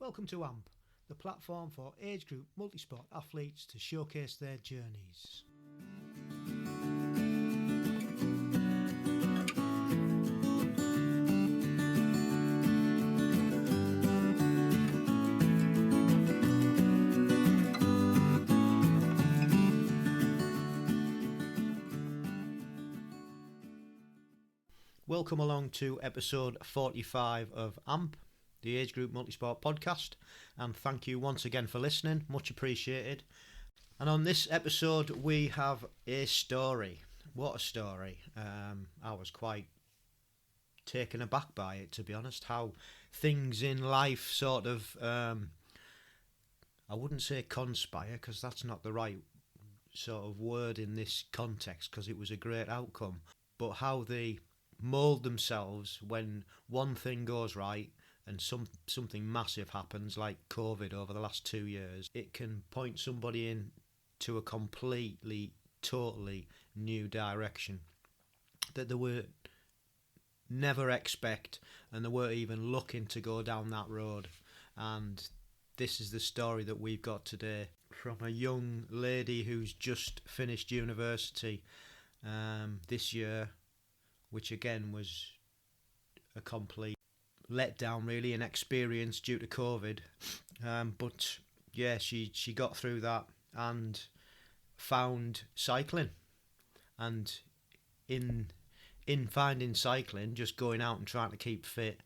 Welcome to AMP, the platform for age group multisport athletes to showcase their journeys. Welcome along to episode 45 of AMP, the Age Group Multisport podcast, and thank you once again for listening, much appreciated. And on this episode we have a story. What a story. I was quite taken aback by it, to be honest, how things in life sort of, I wouldn't say conspire, because that's not the right sort of word in this context, because it was a great outcome, but how they mould themselves when one thing goes right and something massive happens, like COVID over the last 2 years. It can point somebody in to a completely, totally new direction that they were never expect, and they weren't even looking to go down that road. And this is the story that we've got today from a young lady who's just finished university this year, which again was a complete letdown, really, an experience due to COVID. But yeah, she got through that and found cycling. And in finding cycling, just going out and trying to keep fit,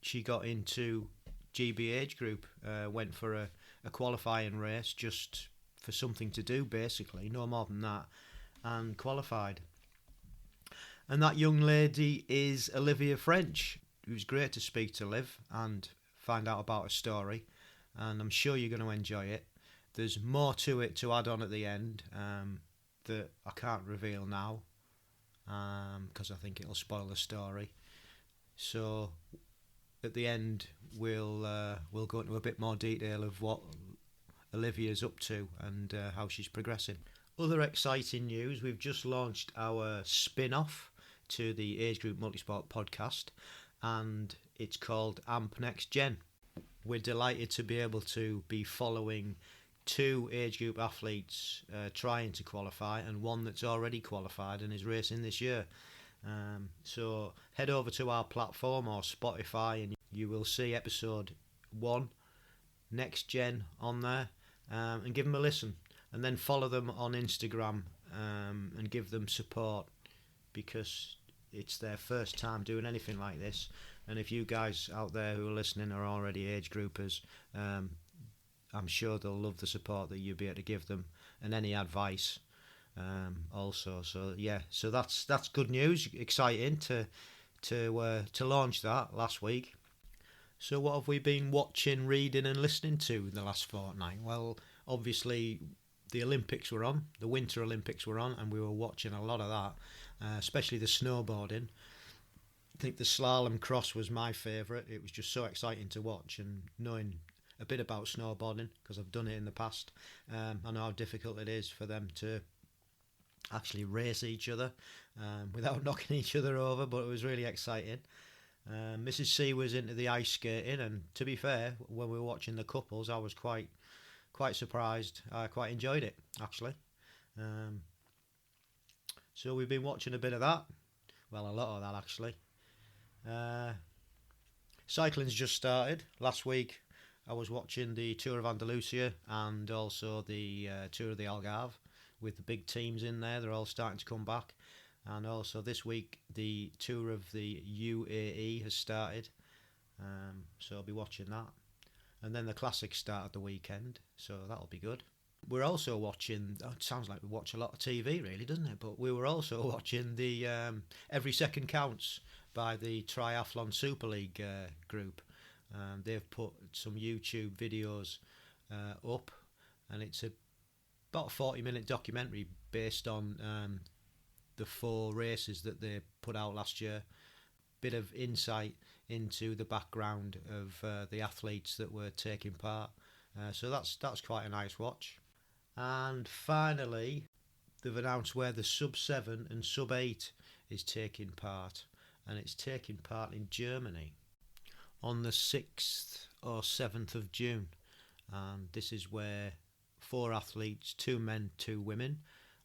she got into GB age group, went for a qualifying race just for something to do, basically, no more than that, and qualified. And that young lady is Oliviia French. It was great to speak to Liv and find out about her story, and I'm sure you're going to enjoy it. There's more to it to add on at the end that I can't reveal now because I think it'll spoil the story. So at the end we'll go into a bit more detail of what Olivia's up to and how she's progressing. Other exciting news, we've just launched our spin-off to the Age Group Multisport podcast, and it's called AMP Next Gen. We're delighted to be able to be following two age group athletes trying to qualify, and one that's already qualified and is racing this year. So head over to our platform or Spotify and you will see episode 1, Next Gen, on there, and give them a listen. And then follow them on Instagram and give them support, because it's their first time doing anything like this. And if you guys out there who are listening are already age groupers, I'm sure they'll love the support that you'll be able to give them, and any advice also. So yeah, so that's good news. Exciting to launch that last week. So what have we been watching, reading and listening to in the last fortnight? Well, obviously the Olympics were on, the Winter Olympics were on, and we were watching a lot of that, especially the snowboarding. I think the slalom cross was my favourite. It was just so exciting to watch, and knowing a bit about snowboarding, because I've done it in the past, I know how difficult it is for them to actually race each other without knocking each other over, but it was really exciting. Mrs. C was into the ice skating, and to be fair, when we were watching the couples, I was quite surprised. I quite enjoyed it, actually. So we've been watching a bit of that. Well, a lot of that, actually. Cycling's just started. Last week I was watching the Tour of Andalusia and also the Tour of the Algarve, with the big teams in there. They're all starting to come back. And also this week the Tour of the UAE has started. So I'll be watching that. And then the Classics start at the weekend, so that'll be good. We're also watching, it sounds like we watch a lot of TV really, doesn't it? But we were also watching the Every Second Counts by the Triathlon Super League group. They've put some YouTube videos up, and it's about a 40-minute documentary based on the 4 races that they put out last year. Bit of insight into the background of the athletes that were taking part. So that's quite a nice watch. And finally, they've announced where the sub-7 and sub-8 is taking part, and it's taking part in Germany. On the 6th or 7th of June. And this is where 4 athletes, 2 men, 2 women,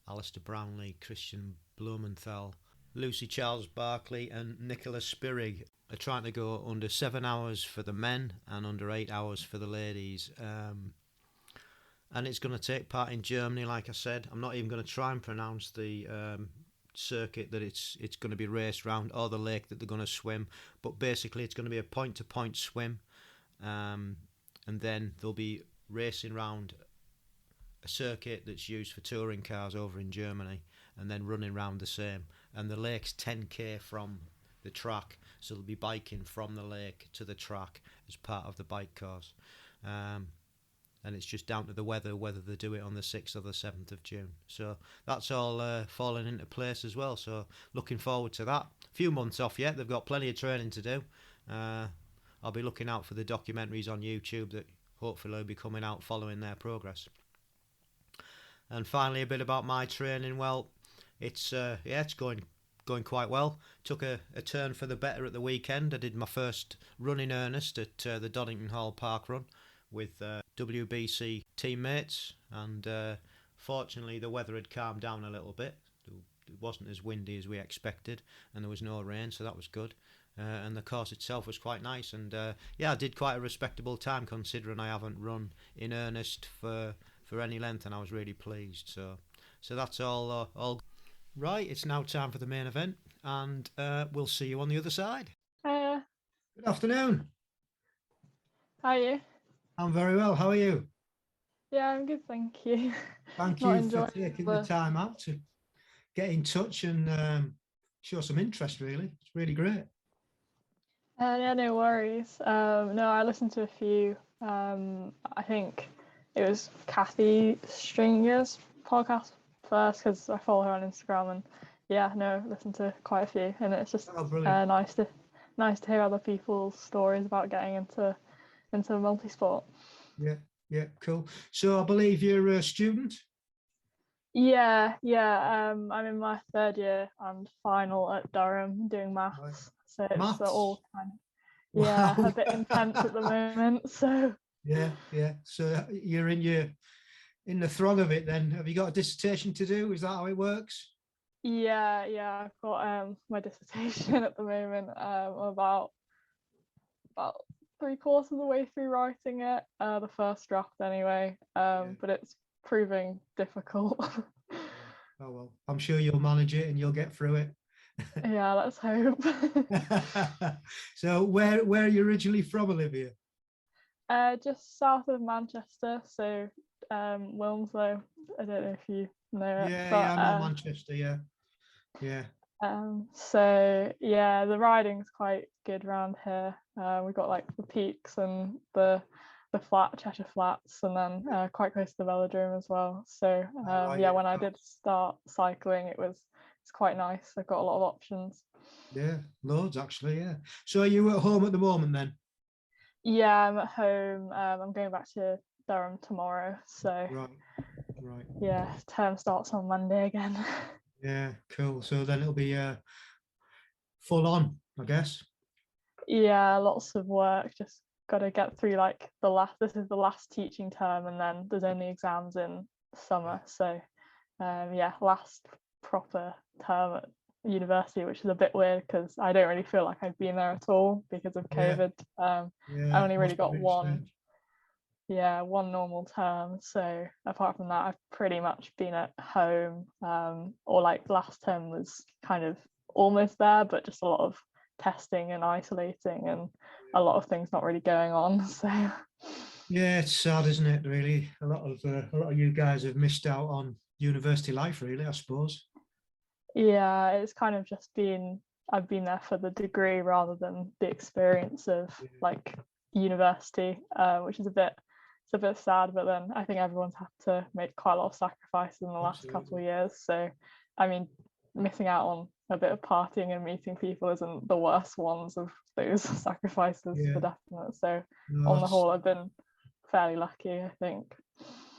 Alistair Brownlee, Christian Blumenthal, Lucy Charles Barkley and Nicola Spirig, are trying to go under 7 hours for the men and under 8 hours for the ladies. And it's going to take part in Germany, like I said. I'm not even going to try and pronounce the circuit that it's going to be raced round, or the lake that they're going to swim. But basically it's going to be a point-to-point swim. And then they'll be racing round a circuit that's used for touring cars over in Germany, and then running round the same. And the lake's 10k from the track, so they'll be biking from the lake to the track as part of the bike course. And it's just down to the weather, whether they do it on the 6th or the 7th of June. So that's all falling into place as well. So looking forward to that. A few months off yet. They've got plenty of training to do. I'll be looking out for the documentaries on YouTube that hopefully will be coming out following their progress. And finally, a bit about my training. Well, it's going quite well. Took a turn for the better at the weekend. I did my first run in earnest at the Donington Hall Park Run with WBC teammates, and fortunately the weather had calmed down a little bit. It wasn't as windy as we expected, and there was no rain, so that was good. And the course itself was quite nice, and I did quite a respectable time considering I haven't run in earnest for any length, and I was really pleased. So that's all right. It's now time for the main event, and we'll see you on the other side. Hiya. Good afternoon. How are you? I'm very well. How are you? Yeah, I'm good, thank you. Thank you for taking the time out to get in touch and show some interest, really. It's really great. Yeah, no worries. No, I listened to a few. I think it was Kathy Stringer's podcast first, because I follow her on Instagram, and listened to quite a few, and it's just nice to hear other people's stories about getting into multisport. Yeah, cool. So I believe you're a student? Yeah. I'm in my 3rd year and final at Durham doing maths. Right. So it's maths? All kind of, a bit intense at the moment. So yeah. So you're in the throng of it then. Have you got a dissertation to do? Is that how it works? Yeah. I've got my dissertation at the moment. About 3/4 of the way through writing it, the first draft anyway, but it's proving difficult. Oh well, I'm sure you'll manage it and you'll get through it. Yeah, let's hope. So where are you originally from, Olivia? Just south of Manchester, so Wilmslow. I don't know if you know it. Yeah, I know Manchester, yeah. So yeah, the riding's quite good around here. We've got like the peaks and the Cheshire Flats, and then quite close to the velodrome as well. So when I did start cycling, it's quite nice. I've got a lot of options. Yeah, loads actually. Yeah. So are you at home at the moment then? Yeah, I'm at home. I'm going back to Durham tomorrow. So right. Yeah, term starts on Monday again. Yeah, cool. So then it'll be full on, I guess. Yeah, lots of work. Just got to get through this is the last teaching term, and then there's only exams in summer. So last proper term at university, which is a bit weird because I don't really feel like I've been there at all because of COVID. I only really got one normal term. So apart from that, I've pretty much been at home, or like last term was kind of almost there, but just a lot of testing and isolating and a lot of things not really going on. So yeah, it's sad, isn't it, really? A lot of you guys have missed out on university life, really, I suppose. Yeah, it's kind of just I've been there for the degree rather than the experience of like university, which is a bit sad, but then I think everyone's had to make quite a lot of sacrifices in the last couple of years. So I mean, missing out on a bit of partying and meeting people isn't the worst ones of those sacrifices, for definite. So on the whole, I've been fairly lucky, I think.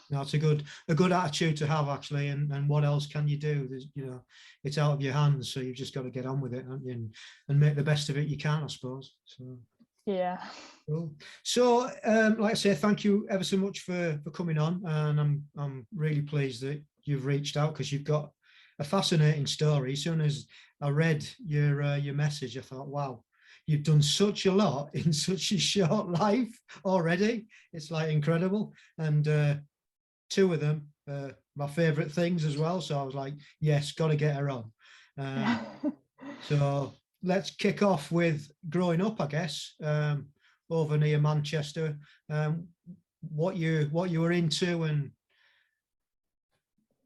No, it's a good attitude to have, actually, and what else can you do? There's, it's out of your hands, so you've just got to get on with it, haven't you? And make the best of it you can, I suppose. So Yeah. Cool. So, like I say, thank you ever so much for coming on, and I'm really pleased that you've reached out, because you've got a fascinating story. As soon as I read your message, I thought, wow, you've done such a lot in such a short life already. It's like incredible, and two of them my favourite things as well. So I was like, yes, got to get her on. Yeah. So let's kick off with growing up, I guess. Over near Manchester, what you were into, and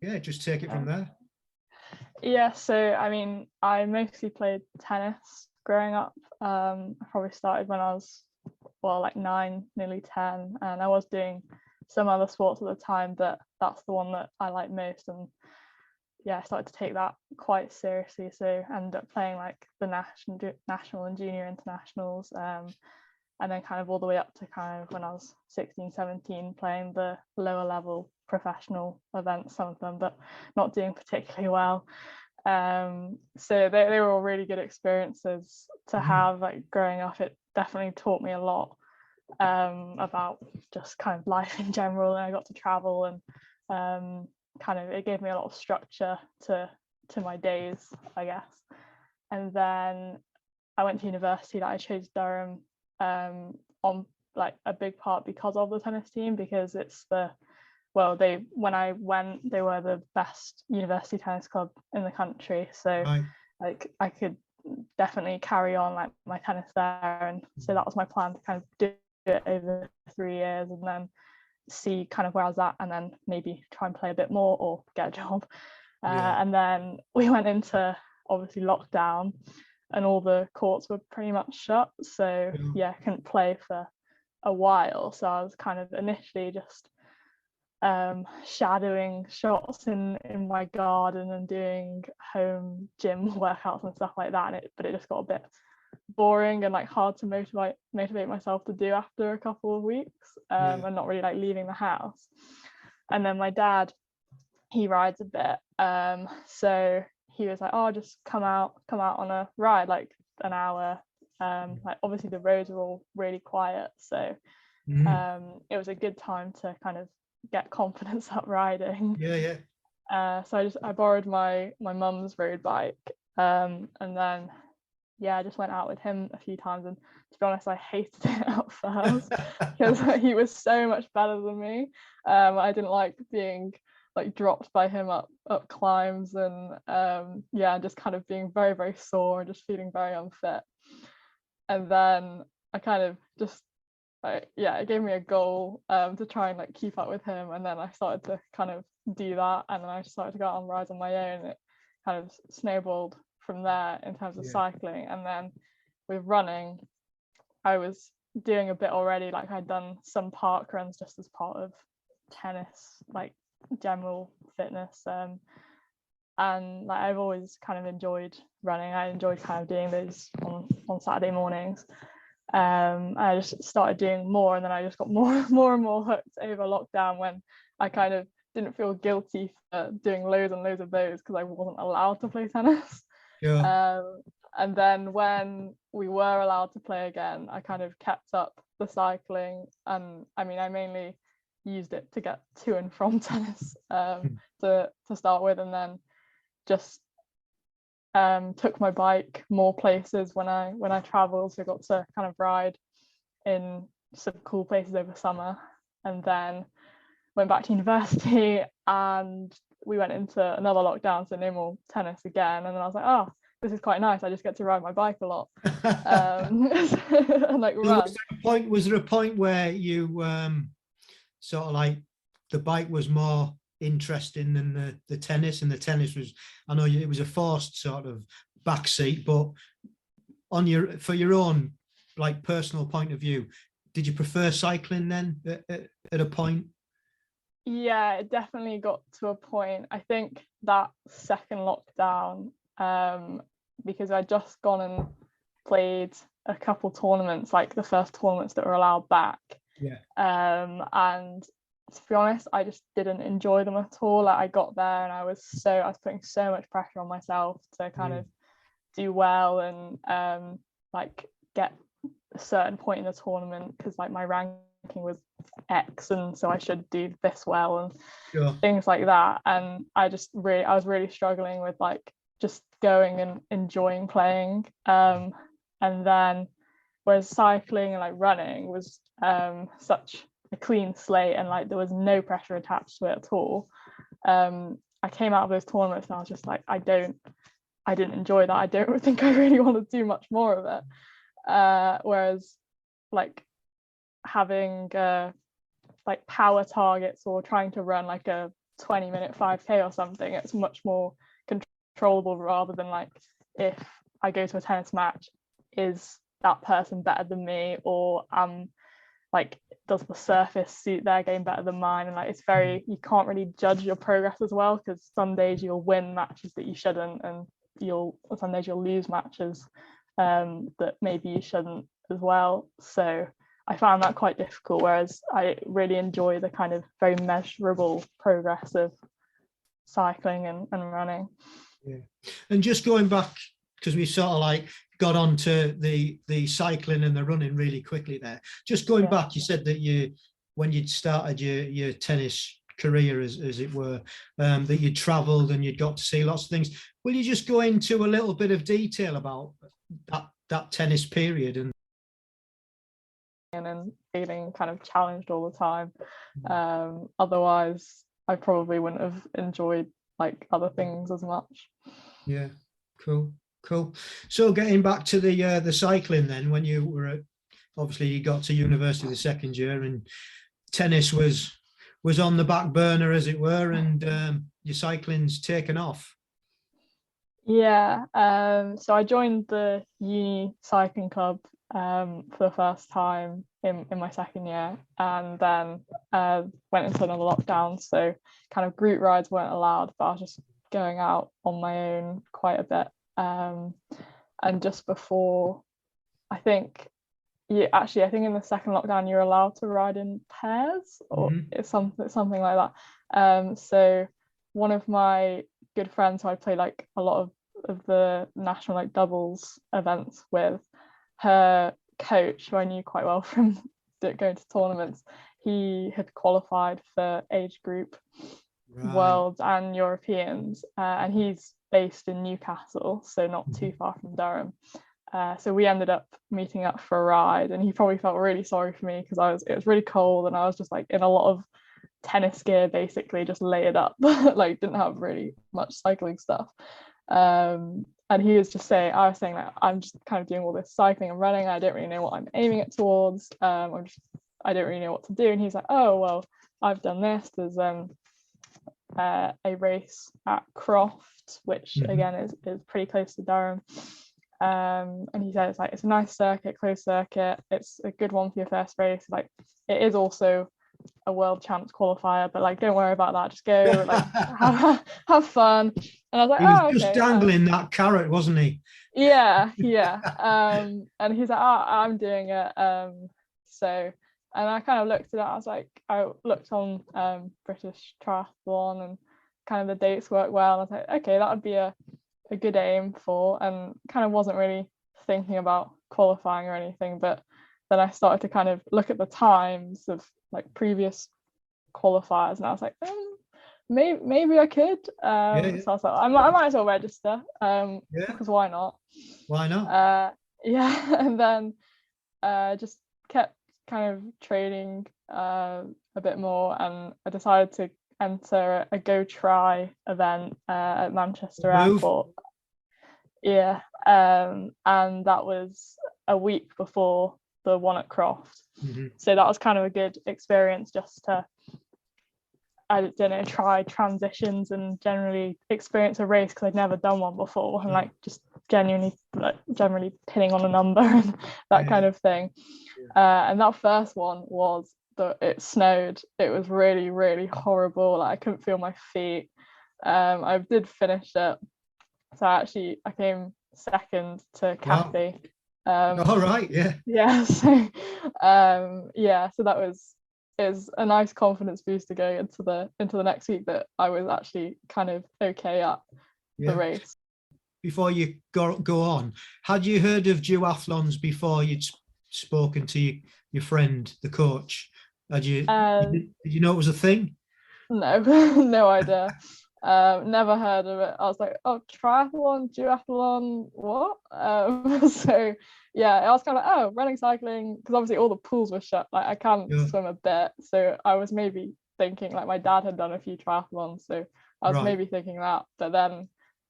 yeah, just take it from there. Yeah, so I mean, I mostly played tennis growing up. I probably started when I was, well, like 9, nearly 10, and I was doing some other sports at the time, but that's the one that I like most. And yeah, I started to take that quite seriously. So I ended up playing like the national and junior internationals, and then kind of all the way up to kind of when I was 16, 17, playing the lower level professional events, some of them, but not doing particularly well. So they were all really good experiences to have, like growing up. It definitely taught me a lot about just kind of life in general, and I got to travel, and kind of it gave me a lot of structure to my days, I guess. And then I went to university. That I chose Durham on like a big part because of the tennis team, because it's when I went, they were the best university tennis club in the country. So Right. like I could definitely carry on like my tennis there, and so that was my plan, to kind of do it over 3 years and then see kind of where I was at, and then maybe try and play a bit more or get a job. And then we went into obviously lockdown, and all the courts were pretty much shut. So yeah, I couldn't play for a while. So I was kind of initially just shadowing shots in my garden and doing home gym workouts and stuff like that. But it just got a bit boring and like hard to motivate myself to do after a couple of weeks, and not really like leaving the house. And then my dad, he rides a bit, so he was like, oh, just come out on a ride, like an hour. Like obviously the roads were all really quiet, so it was a good time to kind of get confidence up riding. So I borrowed my mum's road bike, and then I just went out with him a few times, and to be honest, I hated it at first because he was so much better than me. I didn't like being like dropped by him up climbs, and just kind of being very, very sore and just feeling very unfit. And then I kind of just it gave me a goal to try and like keep up with him, and then I started to kind of do that, and then I started to go out on rides on my own, and it kind of snowballed from there in terms of cycling. And then with running, I was doing a bit already, like I'd done some park runs just as part of tennis, like general fitness, and like I've always kind of enjoyed running. I enjoyed kind of doing those on Saturday mornings. I just started doing more, and then I just got more and more hooked over lockdown, when I kind of didn't feel guilty for doing loads and loads of those because I wasn't allowed to play tennis. And then when we were allowed to play again, I kind of kept up the cycling, and I mean I mainly used it to get to and from tennis to start with, and then just took my bike more places when I traveled, so I got to kind of ride in some cool places over summer. And then went back to university, and we went into another lockdown, so no more tennis again. And then I was like, oh, this is quite nice, I just get to ride my bike a lot. And like run. Was there a point where you sort of like the bike was more interesting than the tennis, and the tennis was, I know it was a forced sort of backseat, but for your own like personal point of view, did you prefer cycling then at a point? Yeah, it definitely got to a point. I think that second lockdown, because I'd just gone and played a couple tournaments, like the first tournaments that were allowed back. And to be honest, I just didn't enjoy them at all. Like I got there and I was putting so much pressure on myself to kind of do well and like get a certain point in the tournament because like my ranking was X, and so I should do this well and Sure. things like that. And I was really struggling with like just going and enjoying playing. And then whereas cycling and like running was such a clean slate and like there was no pressure attached to it at all. I came out of those tournaments and I was just like, I didn't enjoy that. I don't think I really want to do much more of it. Whereas like having like power targets or trying to run like a 20-minute 5K or something, it's much more controllable rather than like if I go to a tennis match, is that person better than me, or like does the surface suit their game better than mine? And like it's very, you can't really judge your progress as well, because some days you'll win matches that you shouldn't, and some days you'll lose matches that maybe you shouldn't as well. So I found that quite difficult, whereas I really enjoy the kind of very measurable progress of cycling and running. Yeah. And just going back, because we sort of like got onto the cycling and the running really quickly there. Just going back, you said that when you'd started your tennis career, as it were, that you travelled and you'd got to see lots of things. Will you just go into a little bit of detail about that tennis period and feeling kind of challenged all the time? Otherwise, I probably wouldn't have enjoyed like other things as much. Yeah, cool. So getting back to the cycling then, when you were obviously you got to university the second year and tennis was on the back burner, as it were, and your cycling's taken off. Yeah, so I joined the uni cycling club for the first time in my second year, and then went into another lockdown, so kind of group rides weren't allowed, but I was just going out on my own quite a bit. And just before, I think in the second lockdown you're allowed to ride in pairs, or it's something like that. So one of my good friends who I play like a lot of the national like doubles events with, her coach, who I knew quite well from going to tournaments, he had qualified for Agegroup, right, Worlds and Europeans, and he's based in Newcastle, so not too far from Durham. So we ended up meeting up for a ride, and he probably felt really sorry for me because it was really cold and I was just like in a lot of tennis gear, basically just layered up, like didn't have really much cycling stuff. And he was just saying, I was saying that I'm just kind of doing all this cycling and running, I don't really know what I'm aiming it towards, I don't really know what to do. And he's like, oh well, I've done this, there's a race at Croft, which again is pretty close to Durham, and he said it's a nice circuit, closed circuit, it's a good one for your first race, like it is also a world champs qualifier, but like don't worry about that, just go like have fun. And I was like, he was oh, just okay, dangling that carrot, wasn't he? Yeah. And he's like, oh, I'm doing it. So, and I kind of looked at it, I looked on British Triathlon and kind of the dates worked well, and I was like, okay, that would be a good aim for, and kind of wasn't really thinking about qualifying or anything, but then I started to kind of look at the times of like previous qualifiers, and I was like, maybe I could. So I was like, I might as well register, because why not? And then just kept kind of training a bit more, and I decided to enter a Go Try event at Manchester Airport. And that was a week before the one at Croft. So that was kind of a good experience just to, I don't know, try transitions and generally experience a race, because I'd never done one before, and like just generally pinning on a number and that kind of thing. And that first one it snowed. It was really, really horrible. Like I couldn't feel my feet. I did finish it, so I came second to Kathy. All right, so that is a nice confidence booster going into the next week, that I was actually kind of okay at the race. Before you go on, had you heard of duathlons before you'd spoken to your friend, the coach? Did you know it was a thing? No, no idea. Never heard of it. I was like, oh, triathlon, duathlon, what? So yeah, I was kind of like, oh, running, cycling, because obviously all the pools were shut. Like I can't swim a bit, so I was maybe thinking like my dad had done a few triathlons, so I was maybe thinking that. But then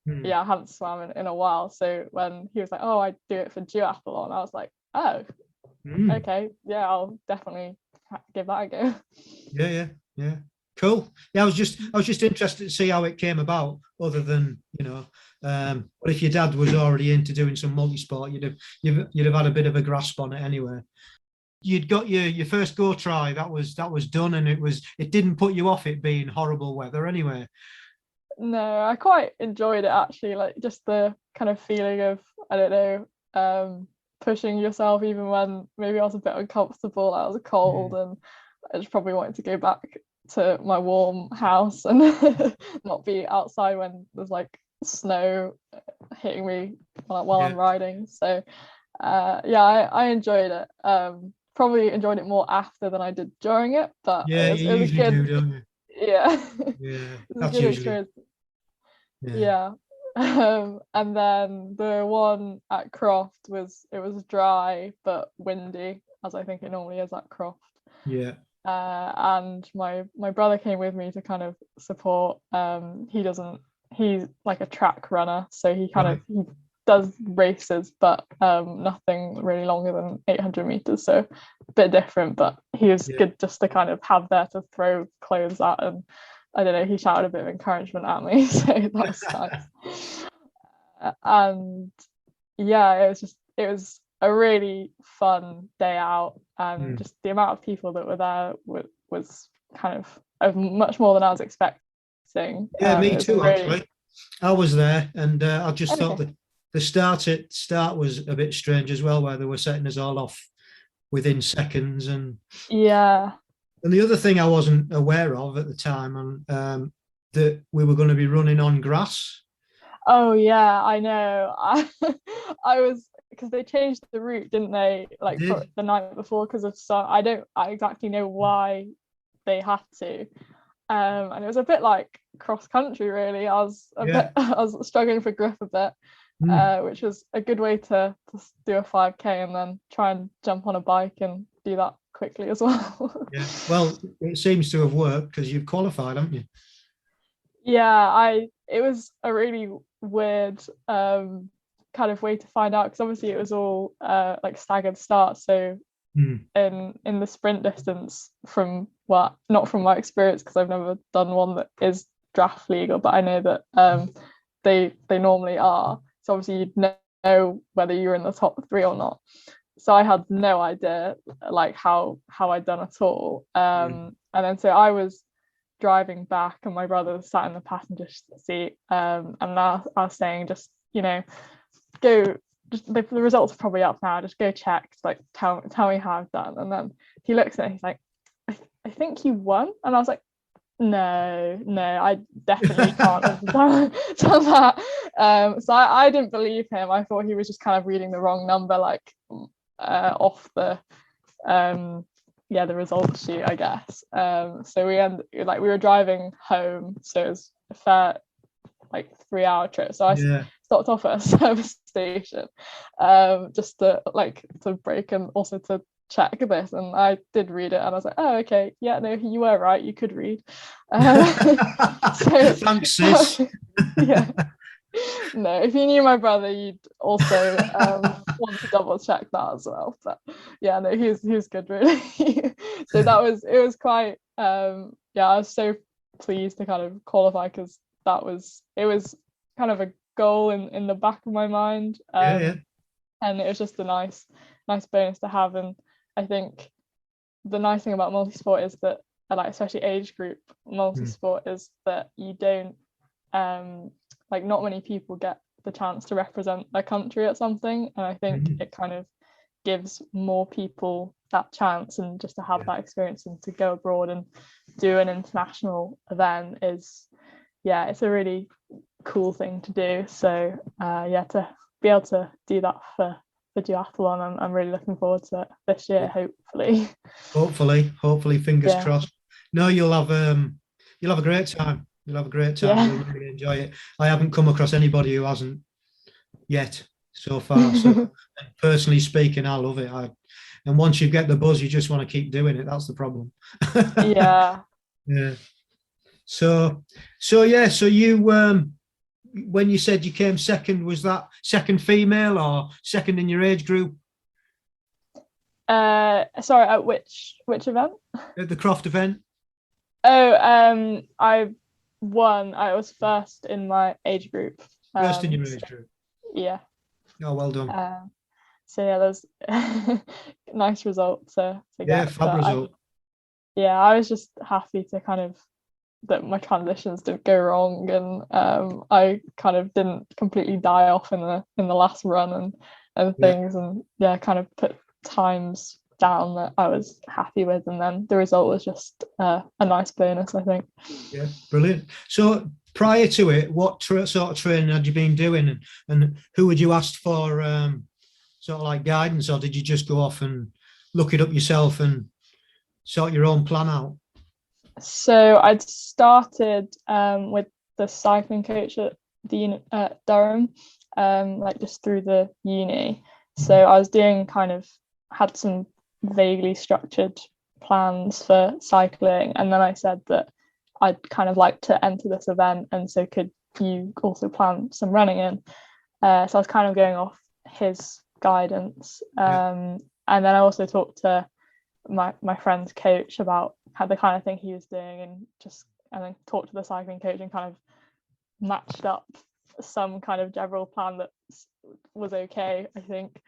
I hadn't swum in a while. So when he was like, oh, I do it for duathlon, I was like, oh, okay, yeah, I'll definitely give that a go. Yeah. Cool. Yeah, I was just interested to see how it came about. Other than but if your dad was already into doing some multi-sport, you'd have had a bit of a grasp on it anyway. You'd got your first go try. That was done, and it didn't put you off it being horrible weather anyway. No, I quite enjoyed it actually. Like just the kind of feeling of, I don't know, pushing yourself even when maybe I was a bit uncomfortable. I was cold and I just probably wanted to go back to my warm house and not be outside when there's like snow hitting me while I'm riding. So I enjoyed it. Probably enjoyed it more after than I did during it, but Yeah, it was a good, do, don't you? Yeah, Yeah, it was that's a good usually. experience. Yeah. And then the one at Croft was dry but windy, as I think it normally is at Croft. Yeah. And my brother came with me to kind of support. He's like a track runner, so he does races, but nothing really longer than 800 meters, so a bit different, but he was good just to kind of have there to throw clothes at, and I don't know, he shouted a bit of encouragement at me, so that was nice. And yeah, it was a really fun day out, and just the amount of people that were there was kind of much more than I was expecting. Yeah, me too, actually. I was there, and I just thought that the start was a bit strange as well, where they were setting us all off within seconds, and and the other thing I wasn't aware of at the time, and that we were going to be running on grass. Oh yeah, I know. I was, because they changed the route, didn't they? Like for the night before because of sun. I exactly know why they had to. And it was a bit like cross country really. I was struggling for grip a bit, which was a good way to do a 5K and then try and jump on a bike and do that quickly as well. Yeah. Well, it seems to have worked because you've qualified, haven't you? Yeah, it was a really weird kind of way to find out, because obviously it was all like staggered starts. So in the sprint distance, not from my experience, because I've never done one that is draft legal, but I know that they normally are. So obviously you'd know whether you're in the top 3 or not. So I had no idea like how I'd done at all. And then so I was driving back and my brother sat in the passenger seat, and I was saying, just go, just the results are probably up now, just go check, like tell me how I've done. And then he looks at it, he's like, I think you won. And I was like, no, I definitely can't have done that. So I didn't believe him. I thought he was just kind of reading the wrong number, like off the the results sheet, I guess. So we were driving home, so it was a fair 3-hour trip. So I stopped off at a service station just to break and also to check this, and I did read it and I was like, oh okay, yeah, no, you were right, you could read. Thanks, sis. Yeah. No, if you knew my brother, you'd also want to double check that as well. But yeah, no, he was good really. So it was quite I was so pleased to kind of qualify, because it was kind of a goal in the back of my mind. And it was just a nice bonus to have. And I think the nice thing about multisport is that, especially age group multisport, is that you don't not many people get the chance to represent their country at something, and I think it kind of gives more people that chance, and just to have that experience and to go abroad and do an international event is it's a really cool thing to do. So to be able to do that for for duathlon. I'm really looking forward to it this year, hopefully. Hopefully, fingers Yeah. crossed. No, you'll have a great time. You'll have a great time. Yeah. You'll really enjoy it. I haven't come across anybody who hasn't yet so far. So personally speaking, I love it. And once you get the buzz, you just want to keep doing it. That's the problem. Yeah. Yeah. So yeah. So you when you said you came second, was that second female or second in your age group? Sorry, at which event? At the Croft event? Oh, I won. I was first in my age group. First in your age group. Yeah. Oh, well done. So yeah, there's nice result to get. Yeah, fab result. I was just happy to kind of that my transitions didn't go wrong, and I kind of didn't completely die off in the last run and things, and kind of put times down that I was happy with, and then the result was just a nice bonus, I think. Yeah, brilliant. So prior to it, what sort of training had you been doing, and who had you asked for sort of like guidance, or did you just go off and look it up yourself and sort your own plan out? So I'd started with the cycling coach at Durham, like just through the uni. So I was doing had some vaguely structured plans for cycling, and then I said that I'd kind of like to enter this event, and so could you also plan some running in? So I was kind of going off his guidance, and then I also talked to my friend's coach about how the kind of thing he was doing, and then talked to the cycling coach and kind of matched up some kind of general plan that was okay. I think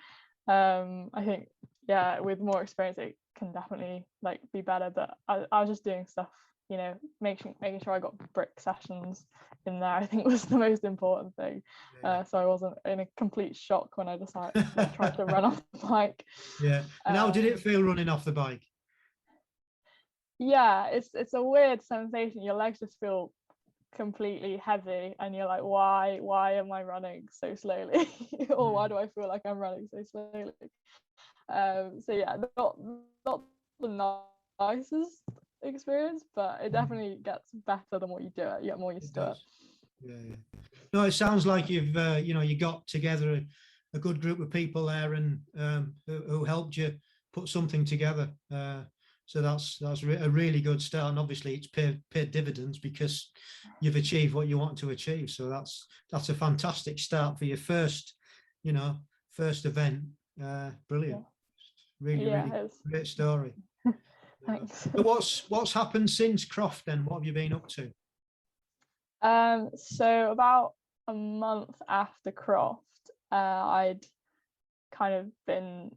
with more experience it can definitely like be better, but I was just doing stuff, making sure I got brick sessions in there, I think was the most important thing. So I wasn't in a complete shock when I decided to try to run off the bike. Yeah. And how did it feel running off the bike? Yeah, it's a weird sensation. Your legs just feel completely heavy, and you're like, why am I running so slowly? Or why do I feel like I'm running so slowly? So yeah, not the nicest experience, but it definitely gets better the more you do it. You get more used to it. Yeah. No, it sounds like you've you got together a good group of people there, and who helped you put something together. So that's a really good start, and obviously it's paid dividends because you've achieved what you want to achieve. So that's a fantastic start for your first event. Brilliant. Really great story. Thanks. So what's happened since Croft then? What have you been up to? So about a month after Croft, I'd kind of been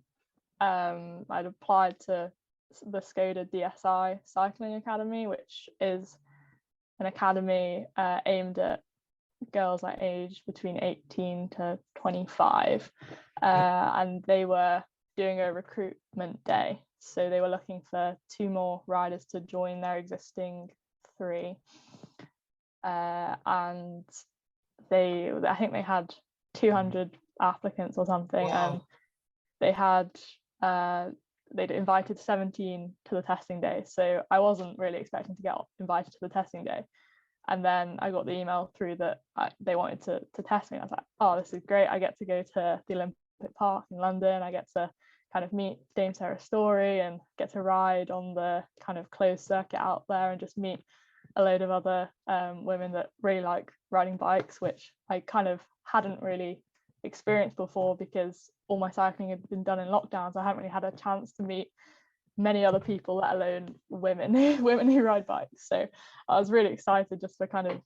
I'd applied to the Skoda DSI Cycling Academy, which is an academy aimed at girls like age between 18 to 25, and they were doing a recruitment day, so they were looking for 2 more riders to join their existing 3, and I think they had 200 applicants or something. Wow. And they had they'd invited 17 to the testing day, so I wasn't really expecting to get invited to the testing day. And then I got the email through that they wanted to test me. I was like, oh, this is great. I get to go to the Olympic Park in London. I get to kind of meet Dame Sarah Storey and get to ride on the kind of closed circuit out there and just meet a load of other women that really like riding bikes, which I kind of hadn't really experienced before because all my cycling had been done in lockdown, so I hadn't really had a chance to meet many other people, let alone women who ride bikes. So I was really excited just for kind of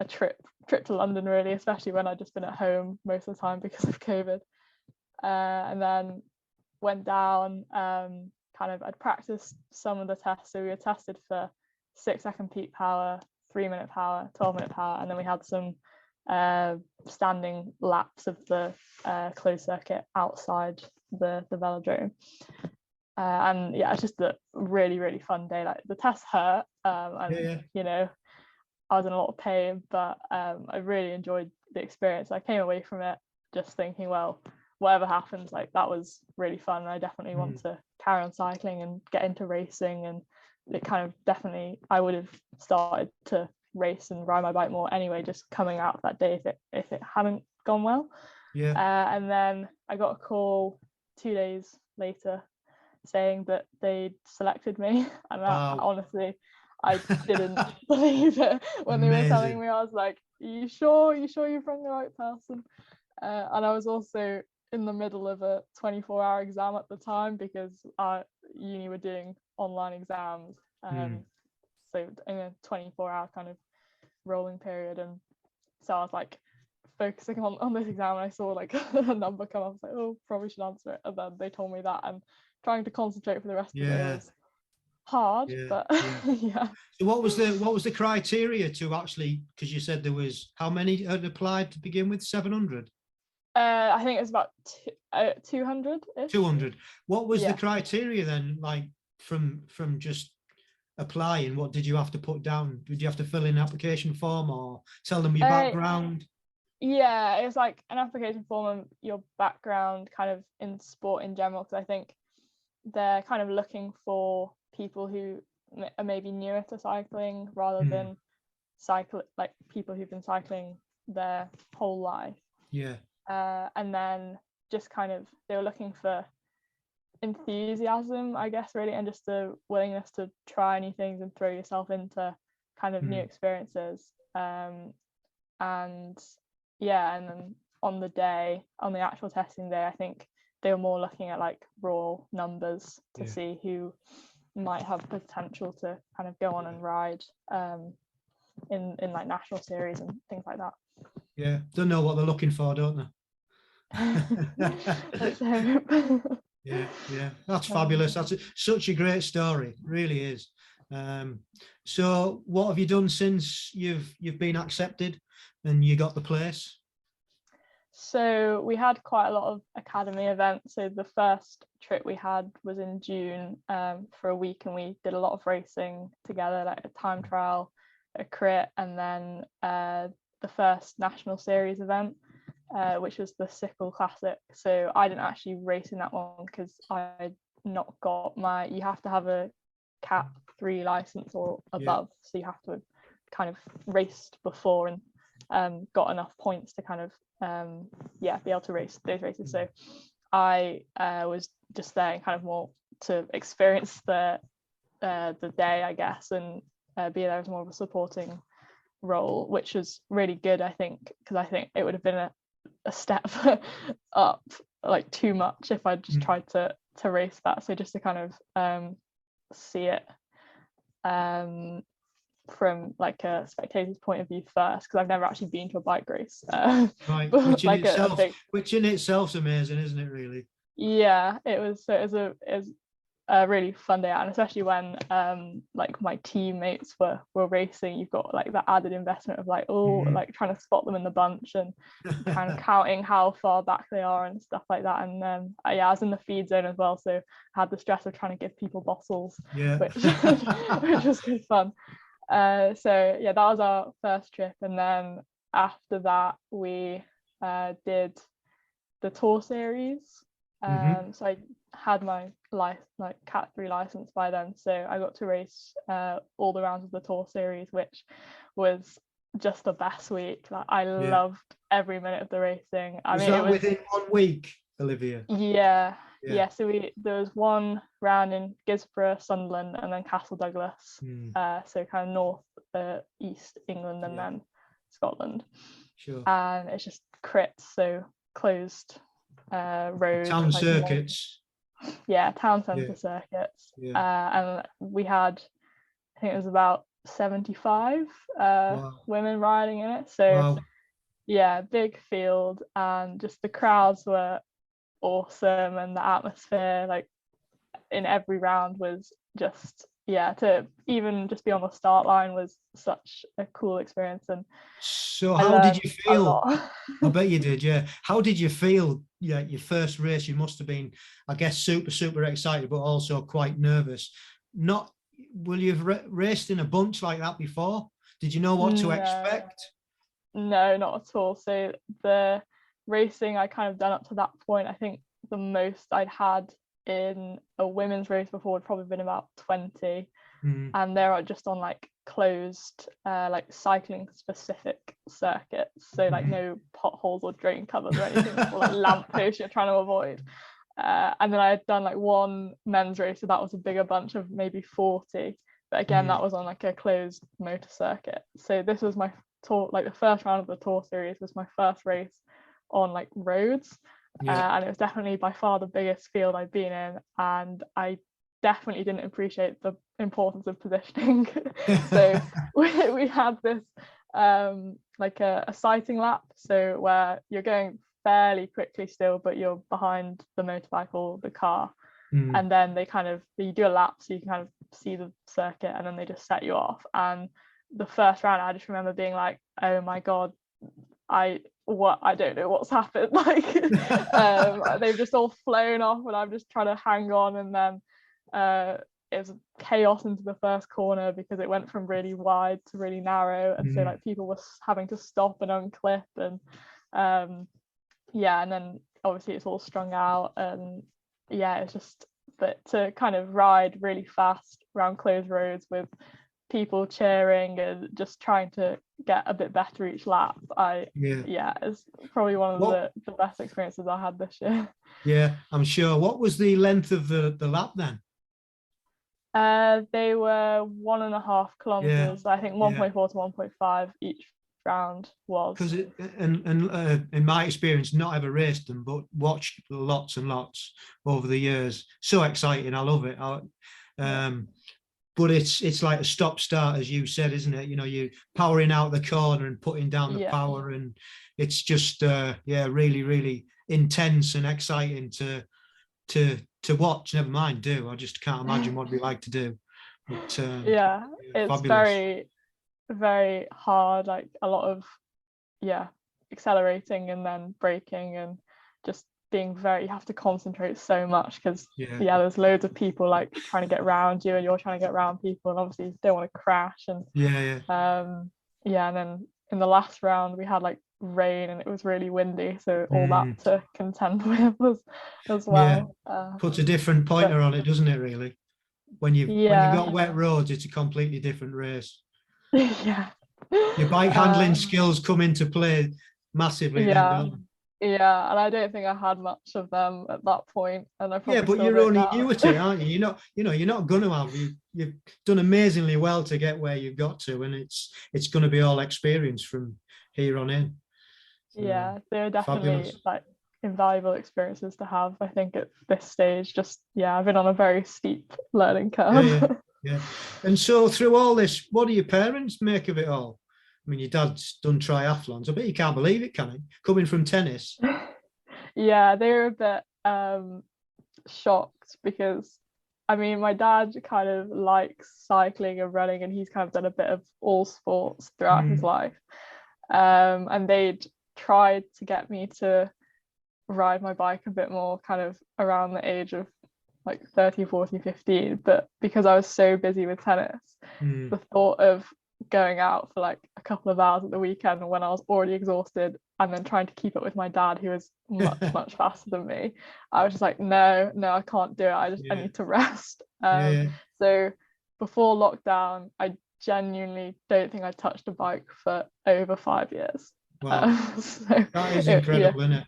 a trip to London, really, especially when I'd just been at home most of the time because of COVID. And then went down, I'd practiced some of the tests. So we were tested for 6-second peak power, 3-minute power, 12-minute power, and then we had some standing laps of the closed circuit outside the velodrome. And yeah, it's just a really, really fun day. Like the tests hurt, and I was in a lot of pain, but I really enjoyed the experience. I came away from it just thinking, well, whatever happens, like that was really fun, and I definitely want to carry on cycling and get into racing. And it kind of definitely, I would have started to race and ride my bike more anyway, just coming out of that day if it hadn't gone well. And then I got a call 2 days later saying that they'd selected me, and honestly, I didn't believe it when they were telling me. I was like, you sure you've rung the right person? And I was also in the middle of a 24-hour exam at the time, because our uni were doing online exams, so in a 24-hour kind of rolling period. And so I was like focusing on this exam, and I saw like a number come up. I was like, oh, probably should answer it. And then they told me that, and trying to concentrate for the rest of the day was hard. But So what was the criteria to actually, because you said there was, how many had applied to begin with? 700? I think it was about 200. 200. What was the criteria then, like from just applying? What did you have to put down? Did you have to fill in an application form or tell them your background? Yeah, it was like an application form and your background kind of in sport in general, because I think they're kind of looking for people who are maybe newer to cycling rather than like people who've been cycling their whole life. And then just kind of, they were looking for enthusiasm, I guess, really, and just the willingness to try new things and throw yourself into kind of new experiences. And then on the actual testing day, I think they were more looking at like raw numbers to see who might have potential to kind of go on and ride in like national series and things like that. Don't know what they're looking for, don't they? Let's hope. That's fabulous. That's such a great story, really is. So what have you done since you've been accepted and you got the place? So we had quite a lot of academy events. So the first trip we had was in June for a week, and we did a lot of racing together, like a time trial, a crit, and then the first national series event, which was the Sickle Classic. So I didn't actually race in that one because I'd not got you have to have a Cat 3 license or above, so you have to have kind of raced before and got enough points to kind of be able to race those races. So I was just there kind of more to experience the day, I guess, and be there as more of a supporting role, which was really good, I think, because I think it would have been a step up, like too much, if I just tried to race that. So just to kind of see it from like a spectator's point of view first, because I've never actually been to a bike race. Right, which in itself is amazing, isn't it, really? Yeah, it was a really fun day out, and especially when like my teammates were racing, you've got like that added investment of like like trying to spot them in the bunch and kind of counting how far back they are and stuff like that. And I was in the feed zone as well, so I had the stress of trying to give people bottles, which was good fun. So that was our first trip, and then after that we did the tour series. So I had my Cat 3 license by then, so I got to race all the rounds of the tour series, which was just the best week. Like I loved every minute of the racing. I mean, it was within 1 week, Olivia? So there was one round in Gisborough, Sunderland, and then Castle Douglas, so kind of north east England, and then Scotland. And it's just crits, so closed road, town circuits. Town centre circuits. And we had, I think it was about 75 women riding in it, so big field, and just the crowds were awesome, and the atmosphere like in every round was just to even just be on the start line was such a cool experience. And so how did you feel? I bet you did. How did you feel? Your first race, you must have been, I guess, super excited, but also quite nervous. Will you've raced in a bunch like that before? Did you know what to expect? No, not at all. So the racing I kind of done up to that point. I think the most I'd had in a women's race before would probably been about 20. And they're just on like closed like cycling specific circuits, so like no potholes or drain covers or anything, or like lampposts you're trying to avoid. And then I had done like one men's race, so that was a bigger bunch of maybe 40, but again that was on like a closed motor circuit. So this was my tour, like the first round of the tour series was my first race on like roads. And it was definitely by far the biggest field I'd been in, and I definitely didn't appreciate the importance of positioning. So we had this like a sighting lap, so where you're going fairly quickly still, but you're behind the motorbike or the car, and then you do a lap so you can kind of see the circuit, and then they just set you off. And the first round I just remember being like, oh my god, I don't know what's happened, like they've just all flown off and I'm just trying to hang on. And then it was chaos into the first corner because it went from really wide to really narrow, and so like people were having to stop and unclip, and and then obviously it's all strung out, and it's just, but to kind of ride really fast around closed roads with people cheering and just trying to get a bit better each lap, it's probably one of the best experiences I had this year. Yeah, I'm sure. What was the length of the lap then? They were 1.5 kilometers. I think 1.4 to 1.5 each round was. Because in my experience, not ever raced them, but watched lots and lots over the years. So exciting! I love it. But it's like a stop start, as you said, isn't it? You know, you powering out the corner and putting down the power, and it's just really, really intense and exciting to watch. Never mind do. I just can't imagine what it'd be like to do. But, it's fabulous. Very, very hard. Like a lot of accelerating and then braking, and just being you have to concentrate so much because there's loads of people like trying to get around you, and you're trying to get around people, and obviously you don't want to crash. And and then in the last round we had like rain and it was really windy, so all that to contend with was as well. Puts a different pointer on it, doesn't it, really? When you've got wet roads, it's a completely different race. Your bike handling skills come into play massively then, don't they? Yeah, and I don't think I had much of them at that point, and I probably but you're only new at it, aren't you? You're not going to have. You've done amazingly well to get where you've got to, and it's going to be all experience from here on in. So, they're definitely fabulous. Like invaluable experiences to have. I think at this stage, just I've been on a very steep learning curve. And so through all this, what do your parents make of it all? I mean, your dad's done triathlons. I bet you can't believe it, can he? Coming from tennis. They're a bit shocked because, I mean, my dad kind of likes cycling and running, and he's kind of done a bit of all sports throughout his life. And they'd tried to get me to ride my bike a bit more kind of around the age of like 30, 40, 15. But because I was so busy with tennis, the thought of going out for like a couple of hours at the weekend when I was already exhausted, and then trying to keep up with my dad, who was much faster than me, I was just like, no, I can't do it. I need to rest. So before lockdown, I genuinely don't think I touched a bike for over 5 years. Wow. That is incredible, isn't it?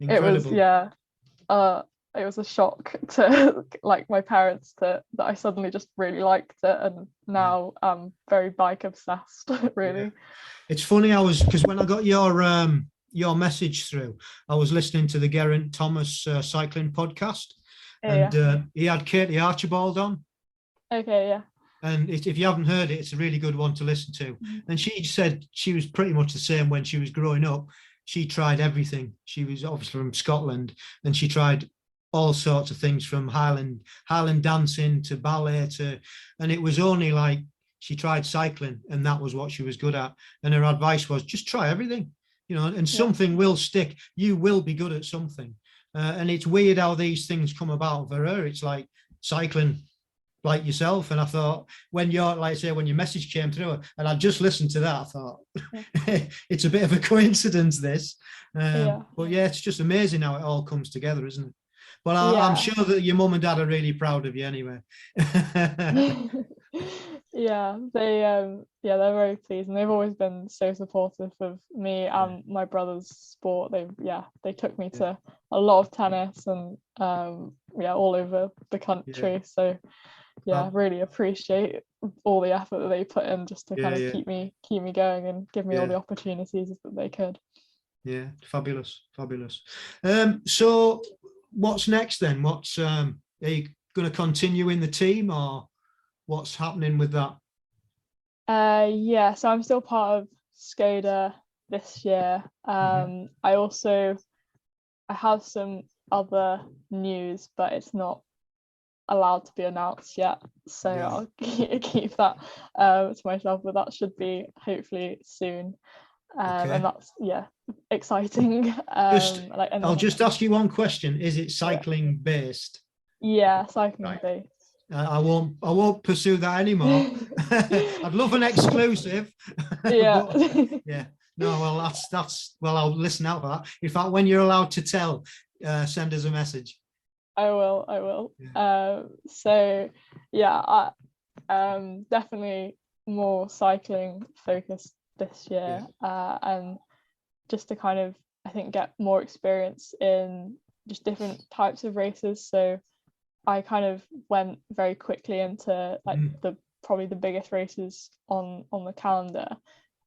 Incredible. It was a shock to like my parents that I suddenly just really liked it, and now I'm very bike obsessed. Really. It's funny, because when I got your message through, I was listening to the Geraint Thomas cycling podcast, and he had Katie Archibald on. Okay, And if you haven't heard it, it's a really good one to listen to. And she said she was pretty much the same when she was growing up. She tried everything. She was obviously from Scotland, and she tried all sorts of things, from Highland dancing to ballet and it was only like she tried cycling, and that was what she was good at. And her advice was just try everything, and something will stick. You will be good at something. And it's weird how these things come about for her. It's like cycling, like yourself. And I thought, when you're, like I say, when your message came through and I just listened to that, I thought, it's a bit of a coincidence, this. But yeah, it's just amazing how it all comes together, isn't it? Well, I'm sure that your mum and dad are really proud of you anyway. They're very pleased, and they've always been so supportive of me and my brother's sport. They took me to a lot of tennis and all over the country. So really appreciate all the effort that they put in just to kind of keep me going and give me all the opportunities that they could. Yeah, fabulous. So what's next then? What's are you going to continue in the team, or what's happening with that? So I'm still part of Skoda this year. I have some other news, but it's not allowed to be announced yet, so I'll keep that to myself, but that should be hopefully soon. And that's exciting. I'll just ask you one question. Is it cycling based? Yeah, cycling based. I won't pursue that anymore. I'd love an exclusive. Yeah. No, well, that's I'll listen out for that. In fact, when you're allowed to tell, send us a message. I will. I definitely more cycling focused this year, and just to kind of, I think, get more experience in just different types of races. So I kind of went very quickly into probably the biggest races on the calendar,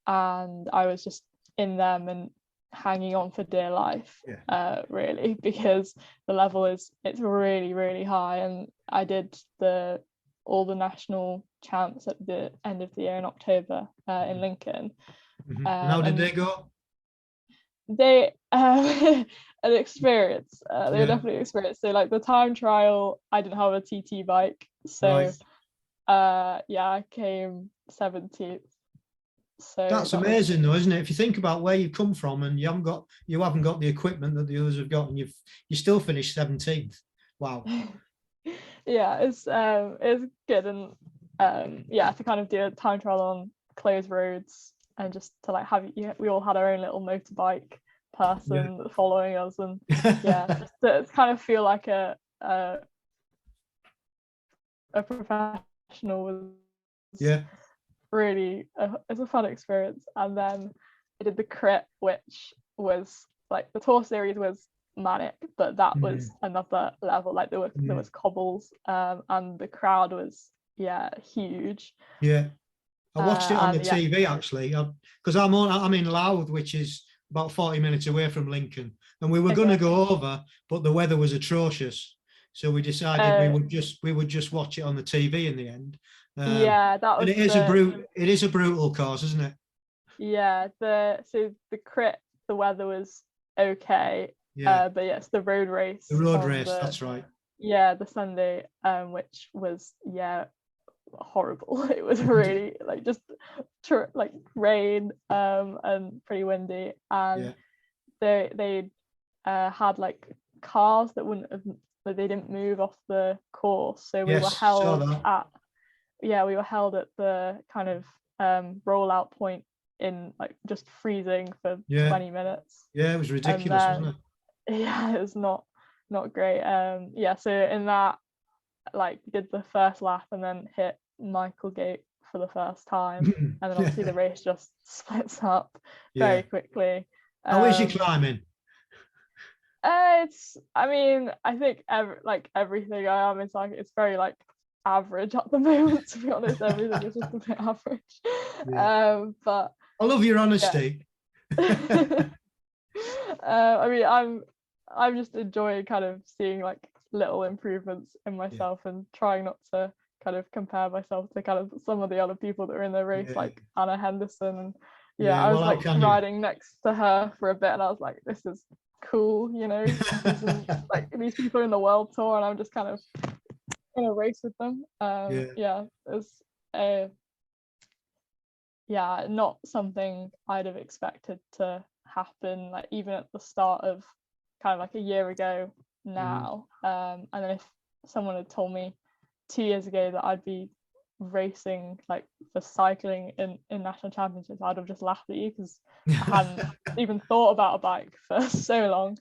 and I was just in them and hanging on for dear life, really, because the level it's really, really high. And I did all the national champs at the end of the year in October in Lincoln. How did they go? They an experience. They were definitely experienced. So like the time trial, I didn't have a TT bike, so I came 17th. So that's amazing, though, isn't it? If you think about where you've come from and you haven't got the equipment that the others have got, and you still finished 17th. Wow. It's good, and to kind of do a time trial on closed roads, and just to like we all had our own little motorbike person following us, and just to kind of feel like a professional was really it's a fun experience. And then I did the crit, which was like, the tour series was manic, but that was another level. Like there was cobbles, and the crowd was huge. I watched it on the TV actually, because I'm in Louth, which is about 40 minutes away from Lincoln, and we were going to go over, but the weather was atrocious, so we decided we would just watch it on the TV in the end. That was. And it is a brutal course, isn't it? Yeah, the crit, the weather was okay. But it's the road race. The road race, that's right. Yeah, the Sunday, which was horrible. It was really like just like rain, and pretty windy, and they had like cars that they didn't move off the course, so we were held at the kind of rollout point in like just freezing for 20 minutes. It was ridiculous, wasn't it? It was not great. So in that, like, did the first lap and then hit Michael Gate for the first time, and then obviously the race just splits up very quickly. How is you climbing? I think everything I am, it's very like average at the moment, to be honest. Everything is just a bit average. But I love your honesty. I'm just enjoying kind of seeing like little improvements in myself, and trying not to kind of compare myself to kind of some of the other people that are in the race, like Anna Henderson. And I was like riding next to her for a bit, and I was like, this is cool, like these people are in the world tour, and I'm just kind of in a race with them. It's not something I'd have expected to happen, like even at the start of kind of like a year ago now. And then if someone had told me 2 years ago that I'd be racing like for cycling in national championships, I'd have just laughed at you because I hadn't even thought about a bike for so long.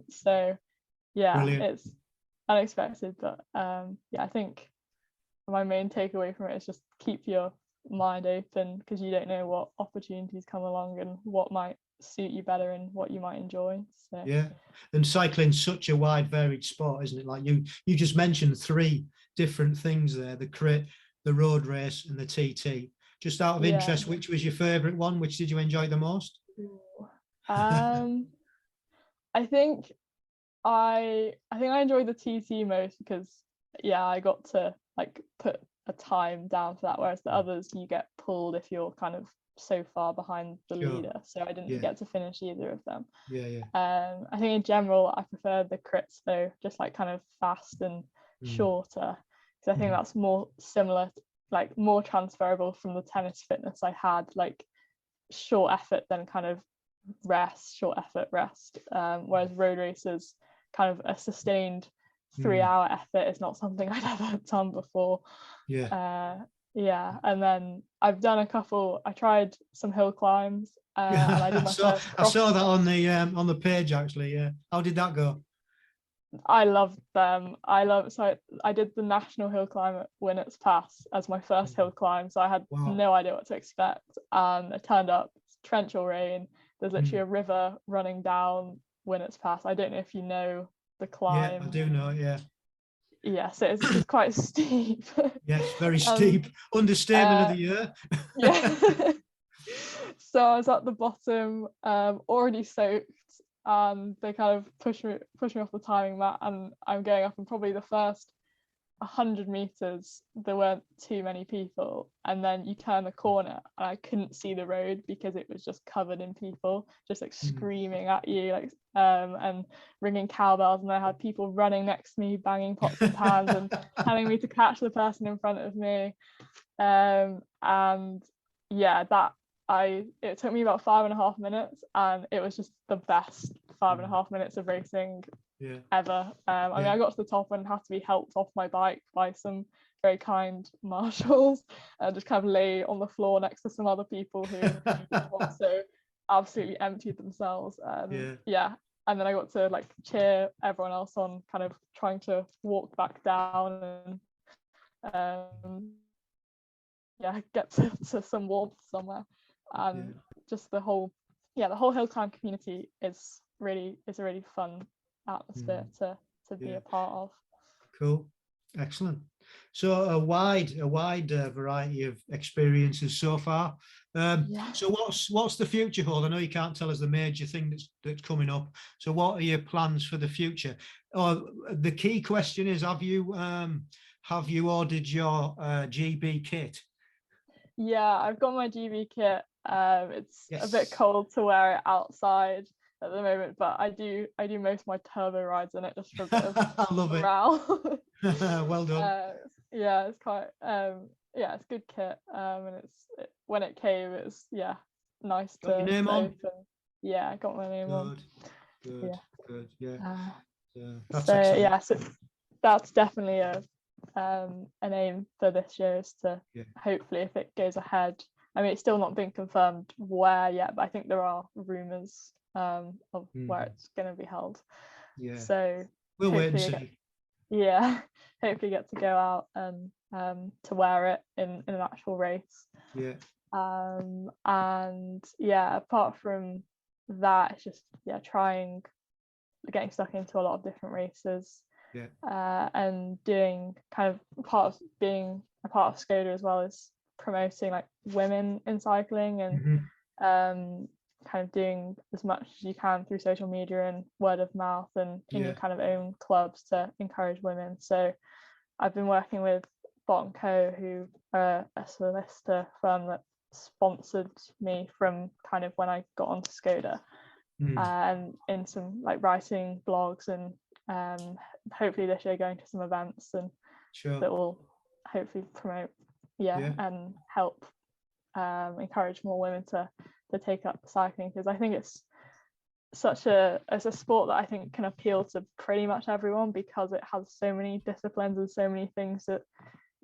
So yeah, brilliant. it's unexpected, but yeah, I think my main takeaway from it is just keep your mind open, because you don't know what opportunities come along and what might suit you better and what you might enjoy. So yeah, and cycling's such a wide, varied sport, isn't it? Like you just mentioned 3 different things there: the crit, the road race, and the TT. Just out of interest, which was your favourite one? Which did you enjoy the most? I think I enjoyed the TT most because I got to like put a time down for that, whereas the others you get pulled if you're kind of so far behind the leader. So I didn't get to finish either of them. I think in general I prefer the crits though, just like kind of fast and shorter, because I think that's more similar, like more transferable from the tennis fitness I had, like short effort then kind of rest, short effort rest, whereas road races kind of a sustained 3-hour effort is not something I'd ever done before. And then I've done I tried some hill climbs, and I did my first I saw that on the page actually. How did that go? I loved them. So I did the national hill climb at Winnett's Pass as my first hill climb, so I had no idea what to expect, and it turned up torrential rain. There's literally a river running down Winnett's Pass. I don't know if you know the climb. Yeah, I do know. Yeah, so it's quite steep. Yes, very steep. Understatement of the year. Yeah. So I was at the bottom, already soaked, and they kind of pushed me off the timing mat, and I'm going up, and probably the first 100 meters there weren't too many people, and then you turn the corner and I couldn't see the road because it was just covered in people just like screaming at you, like and ringing cowbells, and I had people running next to me banging pots and pans and telling me to catch the person in front of me, and yeah, it took me about 5.5 minutes, and it was just the best 5.5 minutes of racing ever. I mean, I got to the top and had to be helped off my bike by some very kind marshals, and just kind of lay on the floor next to some other people who also absolutely emptied themselves. And then I got to like cheer everyone else on, kind of trying to walk back down and get to some warmth somewhere. And just the whole hill climb community is a really fun atmosphere to be a part of. Cool, excellent. So a wide variety of experiences so far. So what's the future hold? I know you can't tell us the major thing that's coming up. So what are your plans for the future? The key question is, have you ordered your GB kit? Yeah, I've got my GB kit. It's a bit cold to wear it outside at the moment, but I do most of my turbo rides in it just for a bit of I love morale. Well done. It's quite it's good kit. And when it came, it's nice got to your name on? open. I got my name on. Good. That's excellent. So that's definitely an aim for this year, is to hopefully, if it goes ahead. I mean, it's still not been confirmed where yet, but I think there are rumours of where it's going to be held. So we'll wait and see. Hopefully get to go out and to wear it in an actual race. And apart from that, it's just getting stuck into a lot of different races. And doing kind of being a part of Skoda as well as promoting like women in cycling, and kind of doing as much as you can through social media and word of mouth and in your kind of own clubs to encourage women. So I've been working with Bot & Co, who are a solicitor firm that sponsored me from kind of when I got onto Skoda, and in some like writing blogs, and hopefully this year going to some events and that will hopefully promote and help encourage more women to take up cycling, because I think it's a sport that I think can appeal to pretty much everyone, because it has so many disciplines and so many things that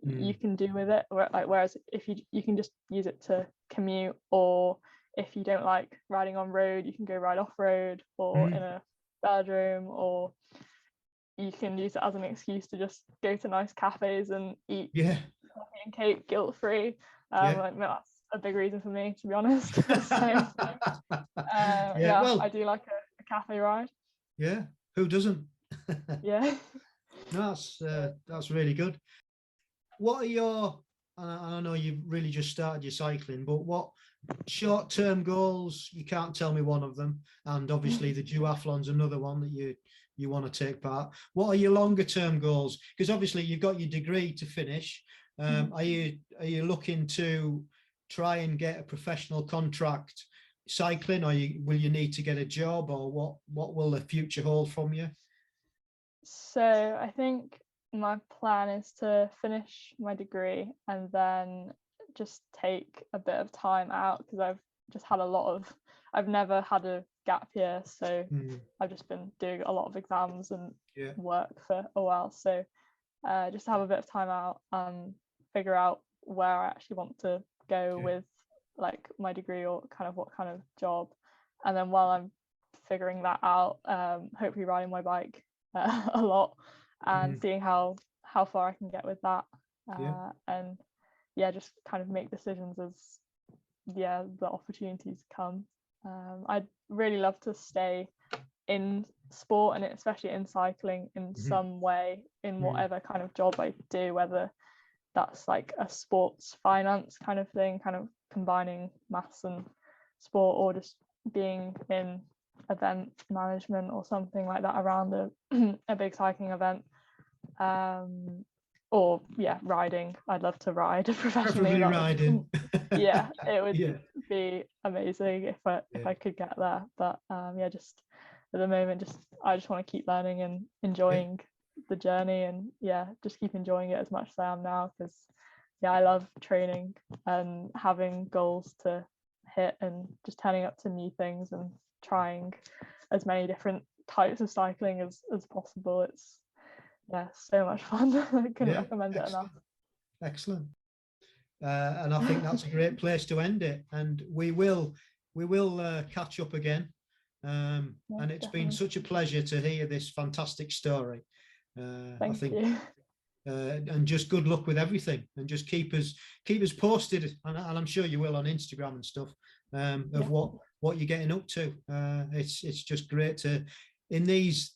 you can do with it. Whereas if you can just use it to commute, or if you don't like riding on road, you can go ride off road or in a bedroom, or you can use it as an excuse to just go to nice cafes and eat coffee and cake guilt free. Like, that's a big reason for me, to be honest. So, well, I do like a cafe ride. Yeah, who doesn't? Yeah. No, that's really good. What are your, I know you've really just started your cycling, but what short-term goals? You can't tell me one of them, and obviously the duathlon's another one that you want to take part. What are your longer-term goals? Because obviously you've got your degree to finish. Are you looking to try and get a professional contract cycling, or will you need to get a job, or what will the future hold from you? So I think my plan is to finish my degree and then just take a bit of time out, because I've just had I've never had a gap year, so I've just been doing a lot of exams and work for a while. So just to have a bit of time out and figure out where I actually want to go with like my degree, or kind of what kind of job. And then while I'm figuring that out, hopefully riding my bike a lot and seeing how far I can get with that. And just kind of make decisions as the opportunities come. I'd really love to stay in sport, and especially in cycling in some way, in whatever kind of job I do, whether that's like a sports finance kind of thing, kind of combining maths and sport, or just being in event management or something like that around a big cycling event. Or riding. I'd love to ride professionally. Riding. It would be amazing if I could get there. But just at the moment, I just want to keep learning and enjoying the journey, and just keep enjoying it as much as I am now, because I love training and having goals to hit, and just turning up to new things and trying as many different types of cycling as possible. It's so much fun. I couldn't recommend it enough. Excellent. And I think that's a great place to end it, and we will catch up again, and it's been such a pleasure to hear this fantastic story. Thank you. And just good luck with everything, and just keep us posted, and I'm sure you will, on Instagram and stuff, of what you're getting up to. It's just great to, in these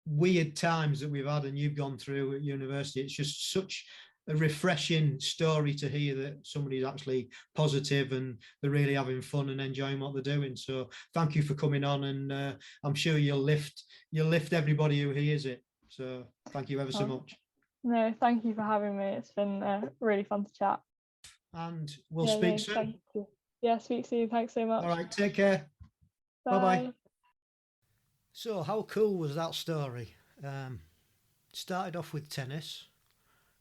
weird times that we've had and you've gone through at university, it's just such a refreshing story to hear that somebody's actually positive and they're really having fun and enjoying what they're doing. So thank you for coming on, and I'm sure you'll lift everybody who hears it. So thank you ever so much. No, thank you for having me. It's been really fun to chat. And we'll speak soon. Thank you. Yeah, speak soon. Thanks so much. All right, take care. Bye-bye. So how cool was that story? Started off with tennis,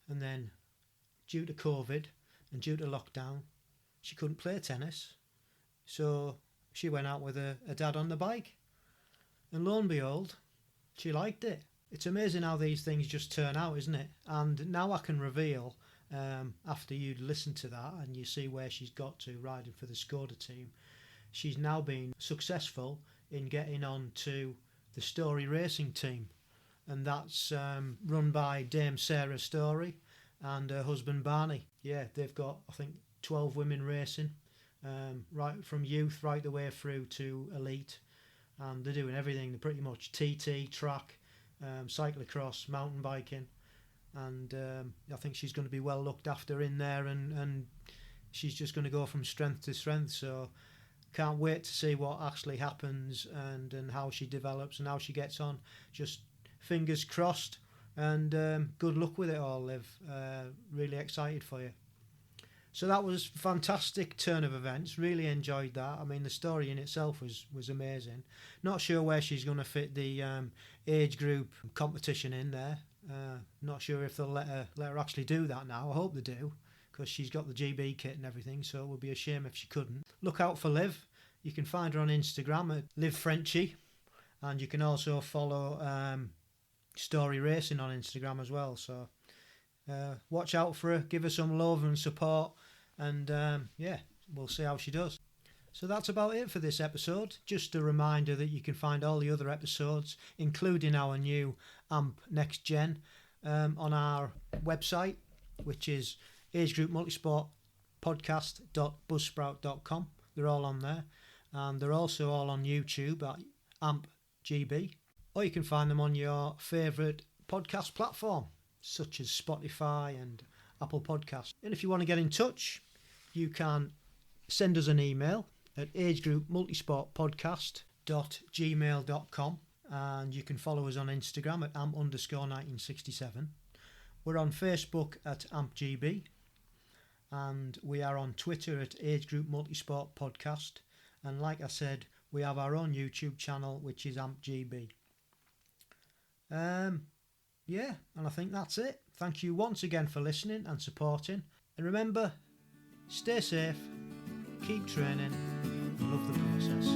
and then due to COVID and due to lockdown, she couldn't play tennis. So she went out with her dad on the bike, and lo and behold, she liked it. It's amazing how these things just turn out, isn't it? And now I can reveal, after you listen to that and you see where she's got to riding for the Skoda team, she's now been successful in getting on to the Storey racing team. And that's run by Dame Sarah Storey and her husband Barney. Yeah, they've got, I think, 12 women racing, right from youth right the way through to elite. And they're doing everything. They're pretty much TT, track, cyclocross, mountain biking, and I think she's going to be well looked after in there, and she's just going to go from strength to strength. So can't wait to see what actually happens, and how she develops and how she gets on. Just fingers crossed, and good luck with it all, Liv. Really excited for you. So that was a fantastic turn of events. Really enjoyed that. I mean, the story in itself was amazing. Not sure where she's going to fit the age group competition in there. Not sure if they'll let her actually do that now. I hope they do, because she's got the GB kit and everything, so it would be a shame if she couldn't. Look out for Liv. You can find her on Instagram at Liv Frenchy. And you can also follow Storey Racing on Instagram as well. So watch out for her, give her some love and support, and we'll see how she does. So that's about it for this episode. Just a reminder that you can find all the other episodes, including our new AMP Next Gen, on our website, which is agegroupmultisportpodcast.buzzsprout.com. They're all on there. And they're also all on YouTube at AMP GB. Or you can find them on your favourite podcast platform, such as Spotify and Apple Podcasts. And if you want to get in touch, you can send us an email at agegroupmultisportpodcast.gmail.com, and you can follow us on Instagram at amp_1967. We're on Facebook at ampgb, and we are on Twitter at Agegroup Multisport Podcast, and like I said, we have our own YouTube channel, which is ampgb. And I think that's it. Thank you once again for listening and supporting, and remember, stay safe, keep training, love the process.